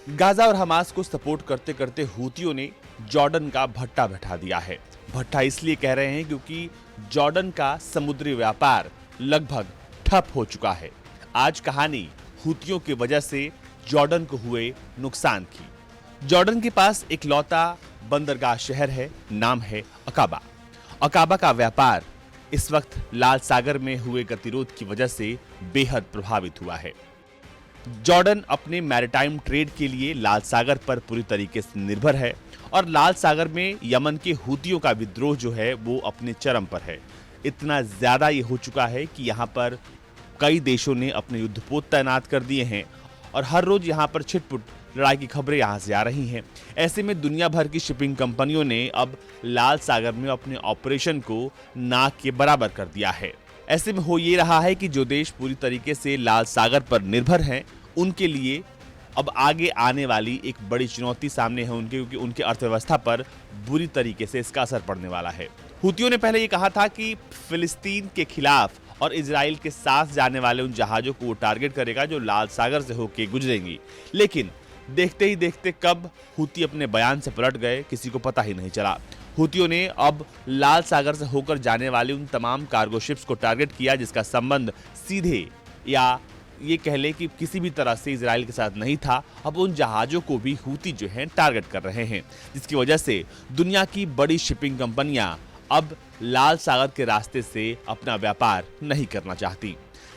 Gaza और Hamas को support करते करते हूतियों ने जॉर्डन का भट्टा बैठा दिया है। भट्टा इसलिए कह रहे हैं क्योंकि जॉर्डन का समुद्री व्यापार लगभग ठप हो चुका है। आज कहानी हूतियों की वजह से जॉर्डन को हुए नुकसान की। जॉर्डन के पास एक लौता बंदरगाह शहर है, नाम है अकाबा। अकाबा का व्यापार इस वक्त लाल सागर में हुए गतिरोध की वजह से बेहद प्रभावित हुआ है। जॉर्डन अपने मैरिटाइम ट्रेड के लिए लाल सागर पर पूरी तरीके से निर्भर है और लाल सागर में यमन के हूतियों का विद्रोह जो है वो अपने चरम पर है। इतना ज्यादा ये हो चुका है कि यहाँ पर कई देशों ने अपने युद्धपोत तैनात कर दिए हैं और हर रोज यहाँ पर छिटपुट लड़ाई की खबरें यहाँ से आ रही हैं। ऐसे में दुनिया भर की शिपिंग कंपनियों ने अब लाल सागर में अपने ऑपरेशन को नाक के बराबर कर दिया है। ऐसे में हो ये रहा है कि जो देश पूरी तरीके से लाल सागर पर निर्भर हैं, उनके लिए अब आगे आने वाली एक बड़ी चुनौती सामने है उनके, क्योंकि उनकी अर्थव्यवस्था पर बुरी तरीके से इसका असर पड़ने वाला है। हूतियों ने पहले ये कहा था कि फिलिस्तीन के खिलाफ और इजराइल के साथ जाने वाले उन जहाजों को वो टारगेट करेगा जो लाल सागर से होकर गुजरेंगी, लेकिन देखते ही देखते कब हूती अपने बयान से पलट गए किसी को पता ही नहीं चला। हूतियों ने अब लाल सागर से होकर जाने वाली उन तमाम कार्गो शिप्स को टारगेट किया जिसका संबंध सीधे या ये कह ले कि किसी भी तरह से इजराइल के साथ नहीं था। अब उन जहाजों को भी हूती जो है टारगेट कर रहे हैं, जिसकी वजह से दुनिया की बड़ी शिपिंग कंपनियां अब लाल सागर के रास्ते से अपना व्यापार नहीं करना चाहती,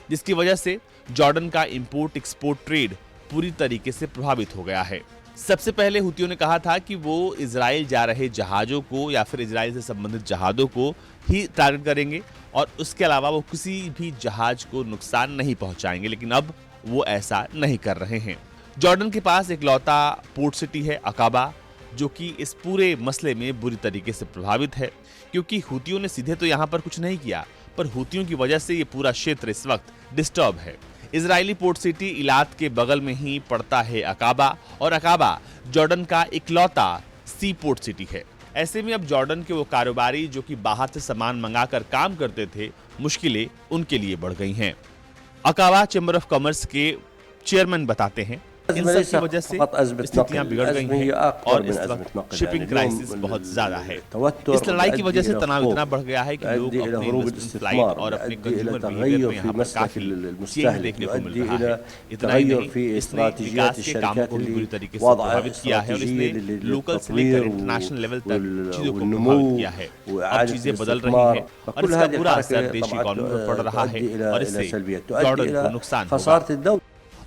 जिसकी वजह से जॉर्डन का इंपोर्ट एक्सपोर्ट ट्रेड पूरी तरीके से प्रभावित हो गया है। सबसे पहले हूतियों ने कहा था कि वो इजराइल जा रहे जहाजों को या फिर इजराइल से संबंधित जहाजों को ही टारगेट करेंगे और उसके अलावा वो किसी भी जहाज को नुकसान नहीं पहुंचाएंगे, लेकिन अब वो ऐसा नहीं कर रहे हैं। जॉर्डन के पास एक लौता पोर्ट सिटी है अकाबा, जो कि इस पूरे मसले में बुरी तरीके से प्रभावित है, क्योंकि हूतियों ने सीधे तो यहाँ पर कुछ नहीं किया, पर हूतियों की वजह से ये पूरा क्षेत्र इस वक्त डिस्टर्ब है। इजरायली पोर्ट सिटी इलात के बगल में ही पड़ता है अकाबा, और अकाबा जॉर्डन का इकलौता सी पोर्ट सिटी है। ऐसे में अब जॉर्डन के वो कारोबारी जो कि बाहर से सामान मंगाकर काम करते थे, मुश्किलें उनके लिए बढ़ गई हैं। अकाबा चैम्बर ऑफ कॉमर्स के चेयरमैन बताते हैं इन सब की वजह से स्थितियां बिगड़ गई हैं और इस वक्त शिपिंग क्राइसिस बहुत ज्यादा है। इस लड़ाई की वजह से तनाव इतना बढ़ गया है कि लोग अपने इन्वेस्टमेंट फ्लाइट और अपने कंज्यूमर बिहेवियर में यहाँ पर काफी चेंज देखने को मिल रहा है। इतना ही नहीं, इसने विकास के कामों को भी बुरी तरीके से प्रभावित किया है और इसने लोकल से लेकर इंटरनेशनल लेवल तक चीजों को प्रभावित किया है। अब चीजें बदल रही हैं और इसका बुरा असर देशी इकोनॉमी पर पड़ रहा है और इससे जॉर्डन को नुकसान होगा।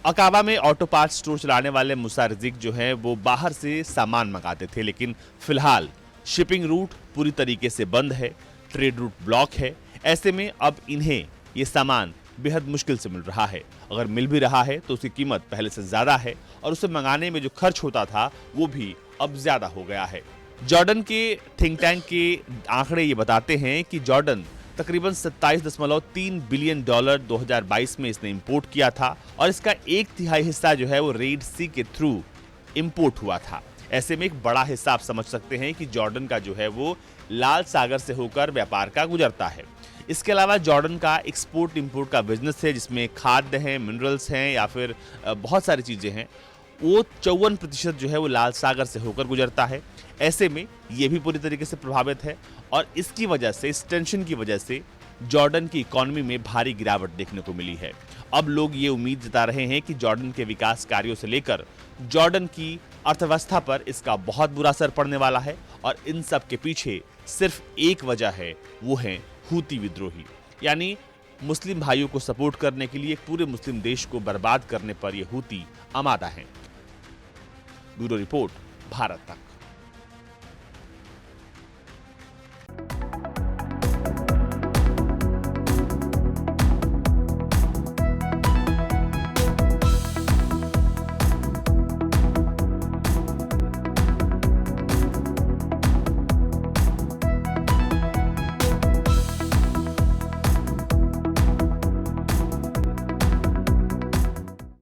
अकाबा में ऑटो पार्ट्स स्टोर चलाने वाले मूसा रज़ीक जो है वो बाहर से सामान मंगाते थे, लेकिन फिलहाल शिपिंग रूट पूरी तरीके से बंद है, ट्रेड रूट ब्लॉक है। ऐसे में अब इन्हें ये सामान बेहद मुश्किल से मिल रहा है। अगर मिल भी रहा है तो उसकी कीमत पहले से ज्यादा है और उसे मंगाने में जो खर्च होता था वो भी अब ज्यादा हो गया है। जॉर्डन के थिंक टैंक के आंकड़े ये बताते हैं कि जॉर्डन तकरीबन 27.3 बिलियन डॉलर 2022 में इसने इंपोर्ट किया था और इसका 1/3 हिस्सा जो है वो रेड सी के थ्रू इंपोर्ट हुआ था। ऐसे में एक बड़ा हिस्सा आप समझ सकते हैं कि जॉर्डन का जो है वो लाल सागर से होकर व्यापार का गुजरता है। इसके अलावा जॉर्डन का एक्सपोर्ट इंपोर्ट का बिजनेस है जिसमें खाद्य हैं, मिनरल्स हैं या फिर बहुत सारी चीजें हैं। वो 54% जो है वो लाल सागर से होकर गुजरता है। ऐसे में ये भी पूरी तरीके से प्रभावित है और इसकी वजह से, इस टेंशन की वजह से जॉर्डन की इकोनॉमी में भारी गिरावट देखने को मिली है। अब लोग ये उम्मीद जता रहे हैं कि जॉर्डन के विकास कार्यों से लेकर जॉर्डन की अर्थव्यवस्था पर इसका बहुत बुरा असर पड़ने वाला है और इन सब के पीछे सिर्फ एक वजह है, वो है हूती विद्रोही, यानी मुस्लिम भाइयों को सपोर्ट करने के लिए एक पूरे मुस्लिम देश को बर्बाद करने पर ये हूती आमादा हैं। ब्यूरो रिपोर्ट, भारत तक।